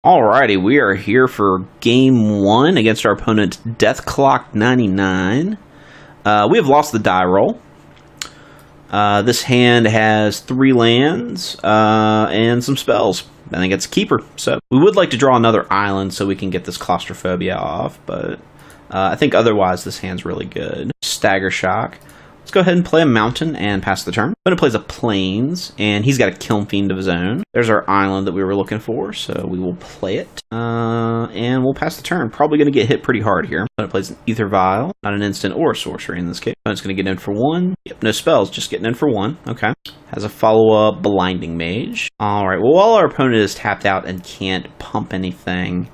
Alrighty, we are here for game one against our opponent, Deathclock 99. We have lost the die roll. This hand has 3 lands and some spells. I think it's a keeper. So we would like to draw another island so we can get this claustrophobia off, but I think otherwise this hand's really good. Stagger Shock. Let's go ahead and play a mountain and pass the turn. But it plays a plains, and he's got a Kiln Fiend of his own. There's our island that we were looking for, so we will play it. And we'll pass the turn. Probably going to get hit pretty hard here. But it plays an Ether Vial, not an instant or a sorcery in this case. But it's going to get in for 1. Yep, no spells, just getting in for 1. Okay. Has a follow-up Blinding Mage. Alright, well, while our opponent is tapped out and can't pump anything,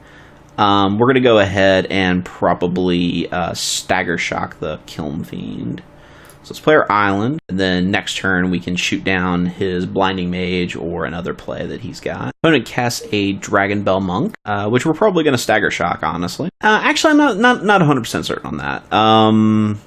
we're going to go ahead and probably Stagger Shock the Kiln Fiend. So let's play our island, and then next turn we can shoot down his Blinding Mage or another play that he's got. Opponent casts a Dragonbell Monk, which we're probably going to Stagger Shock, honestly. Actually, I'm not 100% certain on that.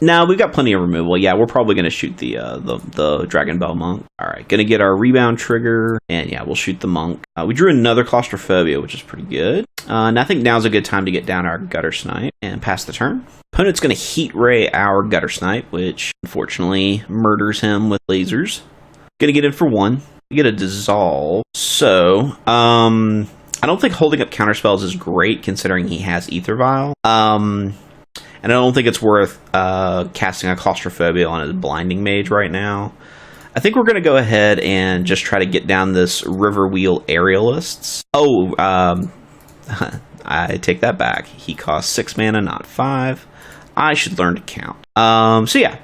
No, we've got plenty of removal. Yeah, we're probably going to shoot the Dragonbell Monk. All right, going to get our rebound trigger, and yeah, we'll shoot the Monk. We drew another Claustrophobia, which is pretty good. And I think now's a good time to get down our Gutter Snipe and pass the turn. Opponent's going to Heat Ray our Gutter Snipe, which unfortunately murders him with lasers. Going to get in for 1. We get a Dissolve. So, I don't think holding up counterspells is great considering he has Ether Vial. And I don't think it's worth casting a Claustrophobia on his Blinding Mage right now. I think we're going to go ahead and just try to get down this Riverwheel Aerialists. Oh, I take that back. He costs 6 mana, not 5. I should learn to count. So yeah,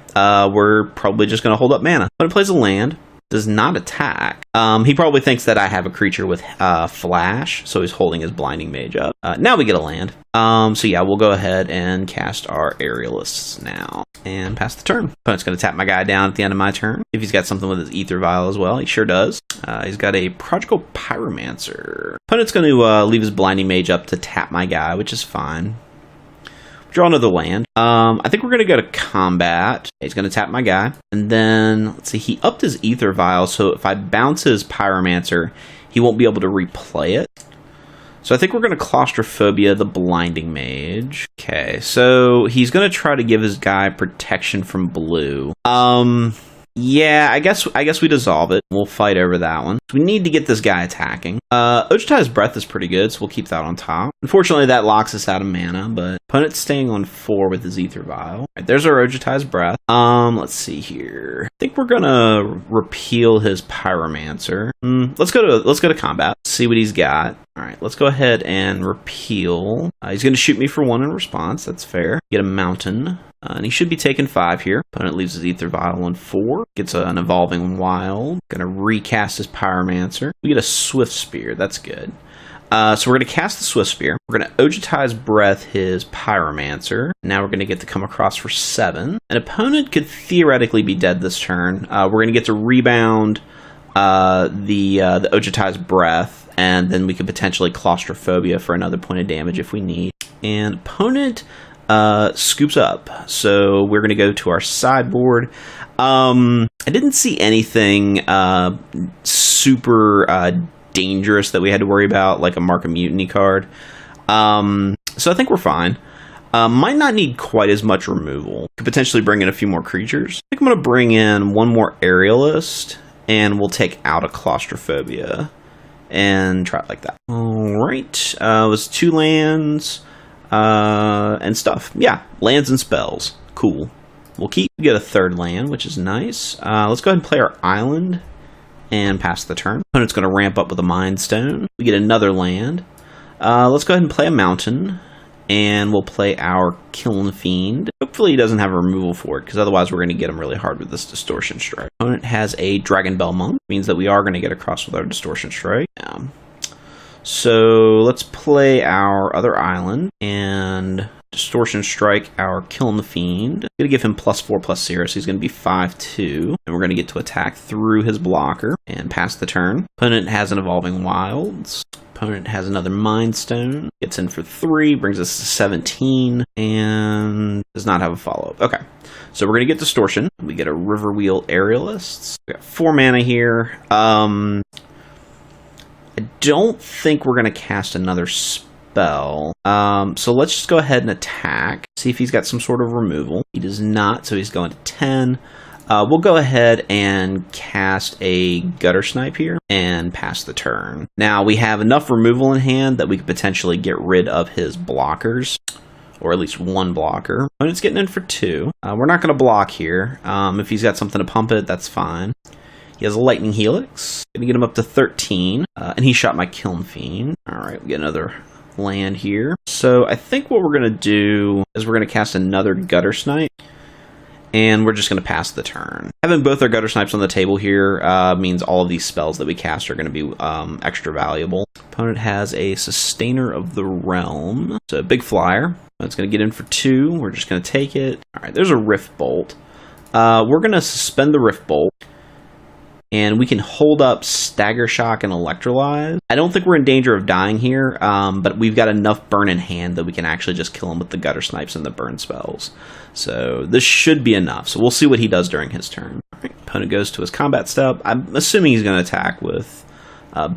we're probably just going to hold up mana. But it plays a land. Does not attack. He probably thinks that I have a creature with flash, so he's holding his Blinding Mage up. Now we get a land. So yeah, we'll go ahead and cast our Aerialists now and pass the turn. Opponent's going to tap my guy down at the end of my turn. If he's got something with his Ether Vial as well, he sure does. He's got a Prodigal Pyromancer. Opponent's going to leave his Blinding Mage up to tap my guy, which is fine. Draw another land. I think we're going to go to combat. He's going to tap my guy. And then, let's see, he upped his Ether Vial, so if I bounce his Pyromancer, he won't be able to replay it. So I think we're going to Claustrophobia the Blinding Mage. Okay, so he's going to try to give his guy protection from blue. Yeah, I guess we dissolve it. We'll fight over that one. So we need to get this guy attacking. Ojutai's Breath is pretty good, so we'll keep that on top. Unfortunately, that locks us out of mana, but opponent's staying on 4 with his Ether Vial. All right, there's our Ojutai's Breath. Let's see here. I think we're gonna repeal his Pyromancer. Let's go to combat. See what he's got. All right, let's go ahead and repeal. He's going to shoot me for 1 in response. That's fair. Get a mountain. And he should be taking 5 here. Opponent leaves his Ether Vial on 4. Gets an Evolving Wild. Going to recast his Pyromancer. We get a Swift Spear. That's good. So we're going to cast the Swift Spear. We're going to Ojutai's Breath his Pyromancer. Now we're going to get to come across for 7. An opponent could theoretically be dead this turn. We're going to get to rebound the Ojutai's Breath. And then we could potentially Claustrophobia for another point of damage if we need. And opponent scoops up. So we're going to go to our sideboard. I didn't see anything super dangerous that we had to worry about, like a Mark of Mutiny card. So I think we're fine. Might not need quite as much removal. Could potentially bring in a few more creatures. I think I'm going to bring in 1 more Aerialist, and we'll take out a Claustrophobia. And try it like that. Alright, it was 2 lands and stuff. Yeah, lands and spells. Cool. We'll get a 3rd land, which is nice. Let's go ahead and play our island and pass the turn. Opponent's going to ramp up with a Mind Stone. We get another land. Let's go ahead and play a mountain. And we'll play our Kiln Fiend. Hopefully he doesn't have a removal for it, because otherwise we're going to get him really hard with this Distortion Strike. Opponent has a Dragonbell Monk. Means that we are going to get across with our Distortion Strike. Yeah. So let's play our other island and Distortion Strike our Kiln Fiend. I'm going to give him +4/+0, so he's going to be 5/2. And we're going to get to attack through his blocker and pass the turn. Opponent has an Evolving Wilds. Opponent has another Mind Stone. Gets in for 3, brings us to 17, and does not have a follow-up. Okay, so we're going to get Distortion. We get a Riverwheel Aerialists. We got 4 mana here. I don't think we're going to cast another spell. So let's just go ahead and attack. See if he's got some sort of removal. He does not, so he's going to 10. We'll go ahead and cast a Gutter Snipe here and pass the turn. Now, we have enough removal in hand that we could potentially get rid of his blockers, or at least one blocker. Opponent's getting in for 2. We're not going to block here. If he's got something to pump it, that's fine. He has a Lightning Helix. Going to get him up to 13. And he shot my Kiln Fiend. All right, we get another land here. So I think what we're going to do is we're going to cast another Gutter Snipe. And we're just going to pass the turn. Having both our Gutter Snipes on the table here means all of these spells that we cast are going to be extra valuable. Opponent has a Sustainer of the Realm. So a big flyer. It's going to get in for 2. We're just going to take it. All right, there's a Rift Bolt. We're going to suspend the Rift Bolt. And we can hold up Stagger Shock and Electrolyze. I don't think we're in danger of dying here, but we've got enough burn in hand that we can actually just kill him with the Gutter Snipes and the burn spells. So this should be enough. So we'll see what he does during his turn. All right, opponent goes to his combat step. I'm assuming he's going to attack with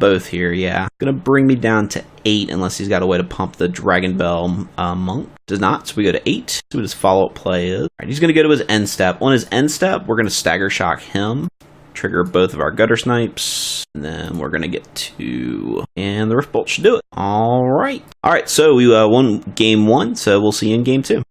both here, yeah. Going to bring me down to 8 unless he's got a way to pump the Dragon Bell Monk. Does not, so we go to 8. See what his follow-up play is. All right, he's going to go to his end step. On his end step, we're going to Stagger Shock him. Trigger both of our Gutter Snipes, and then we're going to get 2, and the Rift Bolt should do it. All right, so we won game 1, so we'll see you in game 2.